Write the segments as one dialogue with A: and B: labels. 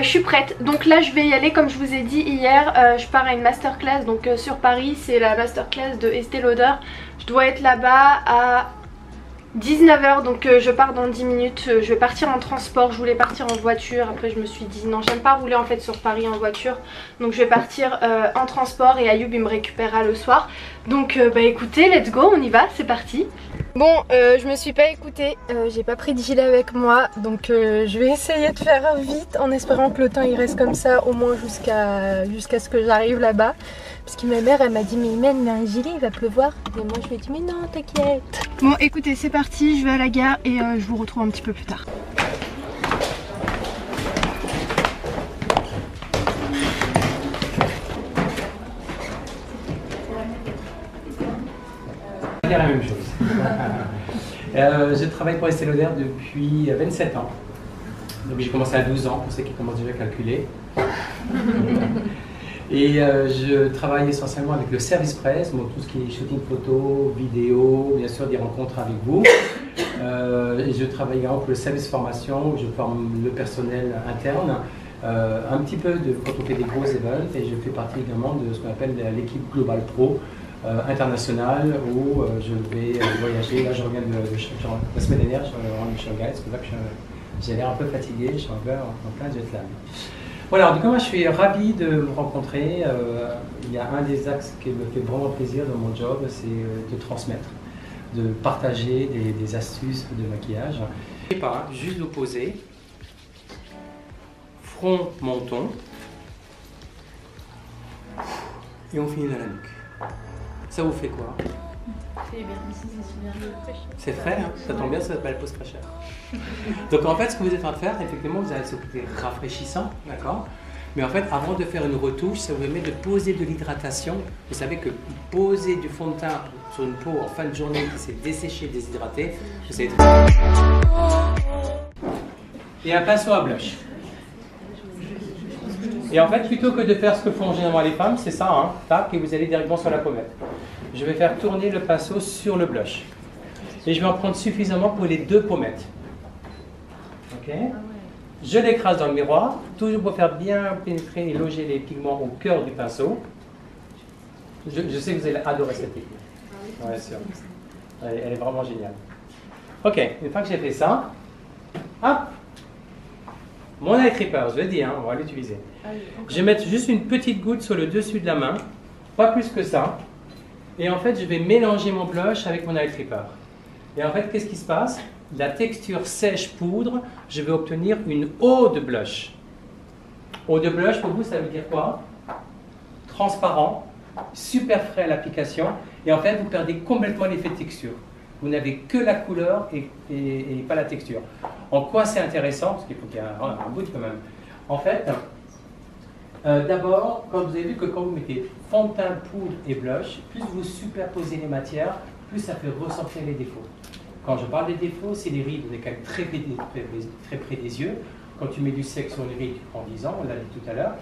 A: je suis prête. Donc là je vais y aller comme je vous ai dit hier. Je pars à une masterclass donc sur Paris. C'est la masterclass de Estée Lauder. Je dois être là-bas à 19 h, donc je pars dans 10 minutes. Je vais partir en transport, je voulais partir en voiture. Après je me suis dit non, j'aime pas rouler en fait sur Paris en voiture. Donc je vais partir en transport et Ayoub il me récupérera le soir. Donc bah écoutez, let's go, on y va, c'est parti. Bon, je me suis pas écoutée, j'ai pas pris de gilet avec moi. Donc je vais essayer de faire vite en espérant que le temps il reste comme ça au moins jusqu'à ce que j'arrive là-bas. Parce que ma mère elle m'a dit mais Imen, mais un gilet il va pleuvoir. Et moi je lui ai dit mais non t'inquiète. Bon écoutez c'est parti, je vais à la gare et je vous retrouve un petit peu plus tard.
B: La même chose. Je travaille pour Estée Lauder depuis 27 ans. Donc j'ai commencé à 12 ans pour ceux qui commencent déjà à calculer. Et je travaille essentiellement avec le service presse, donc tout ce qui est shooting photo, vidéo, bien sûr des rencontres avec vous. Et je travaille également pour le service formation où je forme le personnel interne, un petit peu quand on fait des gros events, et je fais partie également de ce qu'on appelle l'équipe Global Pro internationale où je vais voyager. Là je reviens la semaine dernière, je rentre de Shanghai, c'est pour ça que j'ai l'air un peu fatigué, je suis en plein jet lag. Voilà, en tout cas, moi je suis ravi de vous rencontrer. Il y a un des axes qui me fait vraiment plaisir dans mon job, c'est de transmettre, de partager des astuces de maquillage. Je sais pas, juste vous poser, front, menton, et on finit dans la nuque. Ça vous fait quoi? C'est frais, hein, ça tombe bien, ça s'appelle pose pas cher. Donc en fait, ce que vous êtes en train de faire, effectivement, vous avez ce côté rafraîchissant, d'accord? Mais en fait, avant de faire une retouche, ça vous permet de poser de l'hydratation. Vous savez que poser du fond de teint sur une peau en fin de journée qui s'est desséchée, déshydratée, vous savez. Et un pinceau à blush. Et en fait, plutôt que de faire ce que font généralement les femmes, c'est ça, hein, tac, et vous allez directement sur la pommette. Je vais faire tourner le pinceau sur le blush. Et je vais en prendre suffisamment pour les deux pommettes. Ok. Je l'écrase dans le miroir, toujours pour faire bien pénétrer et loger les pigments au cœur du pinceau. Je sais que vous allez adorer cette technique. Ouais, sûr. Elle est vraiment géniale. Ok, une fois que j'ai fait ça, hop, mon eye creeper, je le dis, hein, on va l'utiliser. Je vais mettre juste une petite goutte sur le dessus de la main, pas plus que ça. Et en fait, je vais mélanger mon blush avec mon eye creeper. Et en fait, qu'est-ce qui se passe? La texture sèche poudre, je vais obtenir une eau de blush. Eau de blush, pour vous, ça veut dire quoi? Transparent, super frais à l'application, et en fait, vous perdez complètement l'effet de texture. Vous n'avez que la couleur et pas la texture. En quoi c'est intéressant? Parce qu'il faut qu'il y ait un bout quand même. En fait, d'abord, quand vous avez vu que quand vous mettez fond de teint, poudre et blush, plus vous superposez les matières, plus ça fait ressortir les défauts. Quand je parle des défauts, c'est les rides, on est quand même très près des yeux. Quand tu mets du sec sur les rides, tu prends 10 ans, on l'a dit tout à l'heure.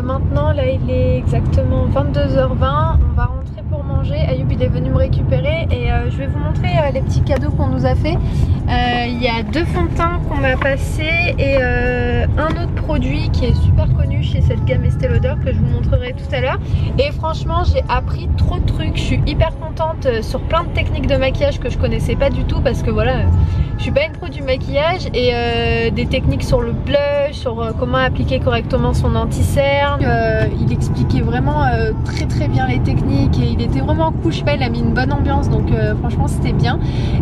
A: Maintenant là il est exactement 22h20, on va rentrer pour manger. Ayoub il est venu me récupérer et je vais vous montrer les petits cadeaux qu'on nous a fait. Il y a 2 fonds de teint qu'on m'a passé et un autre produit qui est super connu chez cette gamme Estée Lauder que je vous montrerai tout à l'heure. Et franchement j'ai appris trop de trucs, je suis hyper contente sur plein de techniques de maquillage que je connaissais pas du tout parce que voilà, je suis pas une pro du maquillage et des techniques sur le blush, sur comment appliquer correctement son anti-cerne. Il expliquait vraiment très bien les techniques et il était vraiment cool, je sais pas, il a mis une bonne ambiance donc franchement c'était bien.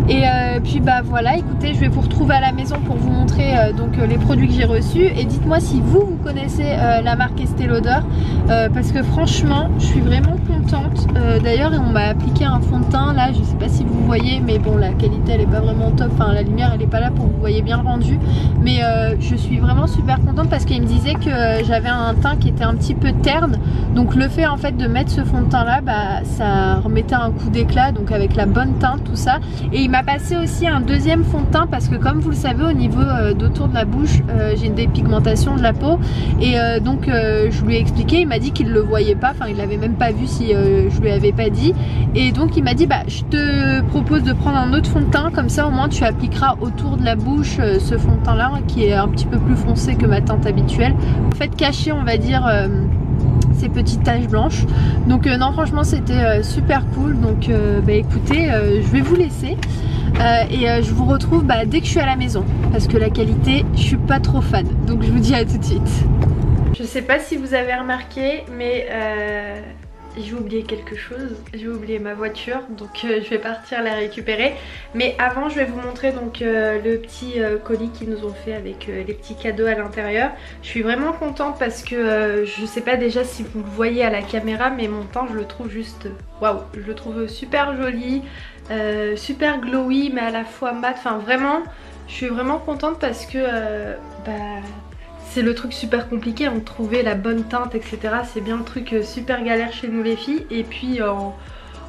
A: Et puis bah voilà, écoutez, je vais vous retrouver à la maison pour vous montrer donc les produits que j'ai reçus et dites-moi si vous connaissez la marque Estée Lauder parce que franchement je suis vraiment contente. D'ailleurs on m'a appliqué un fond de teint là, je sais pas si vous voyez mais bon la qualité elle est pas vraiment top, enfin la lumière elle est pas là pour que vous voyez bien le rendu, mais je suis vraiment super contente parce qu'il me disait que j'avais un teint qui était un petit peu terne, donc le fait en fait de mettre ce fond de teint là, bah ça remettait un coup d'éclat, donc avec la bonne teinte tout ça. Et il m'a passé aussi un deuxième fond de teint parce que comme vous le savez au niveau d'autour de la bouche j'ai une dépigmentation de la peau et donc je lui ai expliqué, il m'a dit qu'il le voyait pas, enfin il l'avait même pas vu si je lui avais pas dit, et donc il m'a dit bah je te propose de prendre un autre fond de teint, comme ça au moins tu appliqueras autour de la bouche ce fond de teint là qui est un petit peu plus foncé que ma teinte habituelle, en fait cacher on va dire ces petites taches blanches. Donc non franchement c'était super cool, donc bah écoutez je vais vous laisser et je vous retrouve dès que je suis à la maison parce que la qualité je suis pas trop fan, donc je vous dis à tout de suite. Je sais pas si vous avez remarqué mais j'ai oublié quelque chose, j'ai oublié ma voiture, donc je vais partir la récupérer. Mais avant je vais vous montrer donc le petit colis qu'ils nous ont fait avec les petits cadeaux à l'intérieur. Je suis vraiment contente parce que je sais pas déjà si vous le voyez à la caméra mais mon teint je le trouve juste waouh, je le trouve super joli, super glowy mais à la fois mat, enfin vraiment je suis vraiment contente parce que c'est le truc super compliqué, on trouver la bonne teinte etc. C'est bien le truc super galère chez nous les filles. Et puis en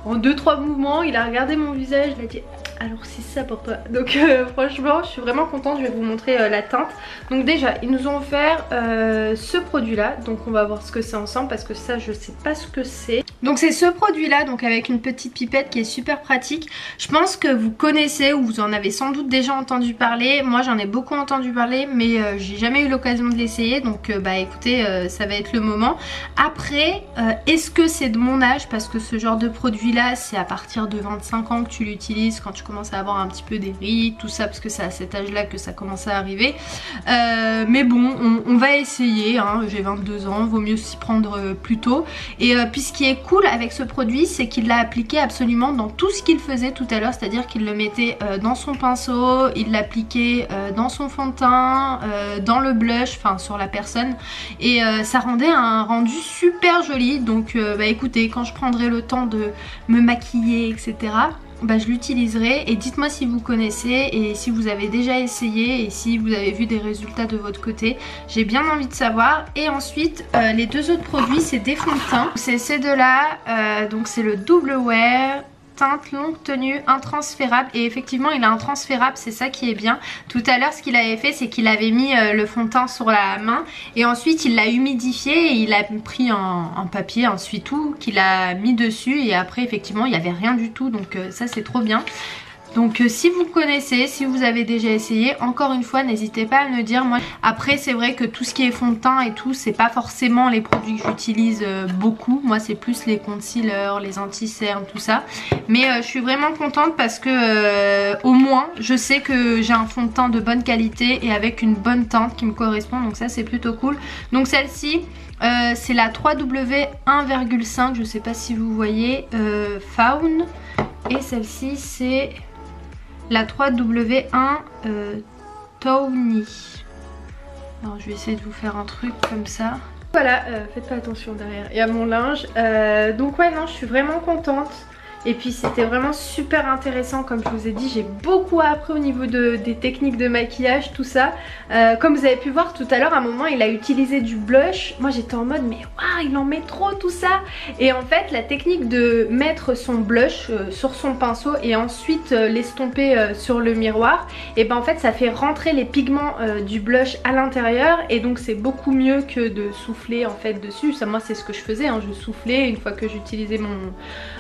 A: 2-3 mouvements il a regardé mon visage, il a dit alors c'est ça pour toi. Donc franchement je suis vraiment contente, je vais vous montrer la teinte. Donc déjà ils nous ont offert ce produit là, donc on va voir ce que c'est ensemble parce que ça je sais pas ce que c'est. Donc c'est ce produit là, donc avec une petite pipette qui est super pratique. Je pense que vous connaissez ou vous en avez sans doute déjà entendu parler. Moi j'en ai beaucoup entendu parler mais j'ai jamais eu l'occasion de l'essayer, donc écoutez ça va être le moment. Après est-ce que c'est de mon âge, parce que ce genre de produit là c'est à partir de 25 ans que tu l'utilises, quand tu commences à avoir un petit peu des rides tout ça, parce que c'est à cet âge là que ça commence à arriver. Mais bon on va essayer hein. J'ai 22 ans, vaut mieux s'y prendre plus tôt. Et puis ce qui est cool avec ce produit c'est qu'il l'a appliqué absolument dans tout ce qu'il faisait tout à l'heure, c'est à dire qu'il le mettait dans son pinceau, il l'appliquait dans son fond de teint, dans le blush, enfin sur la personne, et ça rendait un rendu super joli. Donc écoutez, quand je prendrai le temps de me maquiller etc, je l'utiliserai. Et dites moi si vous connaissez et si vous avez déjà essayé et si vous avez vu des résultats de votre côté, j'ai bien envie de savoir. Et ensuite les deux autres produits c'est des fonds de teint, c'est ces deux là, donc c'est le Double Wear teinte longue tenue intransférable, et effectivement il a un transférable, c'est ça qui est bien. Tout à l'heure ce qu'il avait fait c'est qu'il avait mis le fond de teint sur la main et ensuite il l'a humidifié et il a pris un papier, un essuie-tout qu'il a mis dessus, et après effectivement il n'y avait rien du tout, donc ça c'est trop bien. Donc si vous connaissez, si vous avez déjà essayé, encore une fois n'hésitez pas à me le dire. Moi, après c'est vrai que tout ce qui est fond de teint et tout, c'est pas forcément les produits que j'utilise beaucoup. Moi c'est plus les concealers, les anti-cernes, tout ça. Mais je suis vraiment contente parce que au moins je sais que j'ai un fond de teint de bonne qualité et avec une bonne teinte qui me correspond. Donc ça c'est plutôt cool. Donc celle-ci c'est la 3W 1,5, je sais pas si vous voyez, Fawn. Et celle-ci c'est la 3W1 Tawny. Alors je vais essayer de vous faire un truc comme ça. Voilà, faites pas attention derrière, il y a mon linge. Donc ouais, non, je suis vraiment contente. Et puis c'était vraiment super intéressant, comme je vous ai dit, j'ai beaucoup appris au niveau des techniques de maquillage, tout ça. Comme vous avez pu voir tout à l'heure, à un moment il a utilisé du blush. Moi j'étais en mode mais waouh, il en met trop tout ça. Et en fait la technique de mettre son blush sur son pinceau et ensuite l'estomper sur le miroir, et ben en fait ça fait rentrer les pigments du blush à l'intérieur. Et donc c'est beaucoup mieux que de souffler en fait dessus. Ça, moi c'est ce que je faisais, hein. Je soufflais une fois que j'utilisais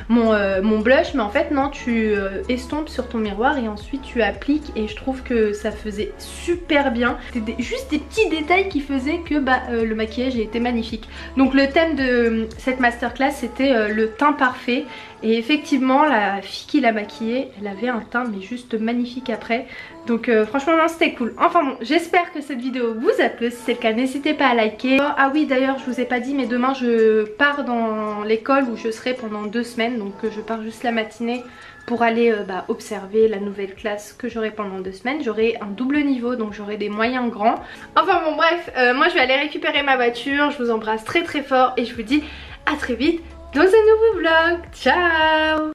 A: mon blush, mais en fait non, tu estompes sur ton miroir et ensuite tu appliques, et je trouve que ça faisait super bien. C'était juste des petits détails qui faisaient que le maquillage a été magnifique. Donc le thème de cette masterclass c'était le teint parfait, et effectivement la fille qui l'a maquillée, elle avait un teint mais juste magnifique après. Donc franchement non, c'était cool. Enfin bon, j'espère que cette vidéo vous a plu. Si c'est le cas, n'hésitez pas à liker. Ah oui, d'ailleurs je vous ai pas dit, mais demain je pars dans l'école où je serai pendant 2 semaines. Donc je pars juste la matinée pour aller observer la nouvelle classe que j'aurai pendant 2 semaines. J'aurai un double niveau, donc j'aurai des moyens grands. Enfin bon bref, moi je vais aller récupérer ma voiture. Je vous embrasse très très fort et je vous dis à très vite dans un nouveau vlog. Ciao!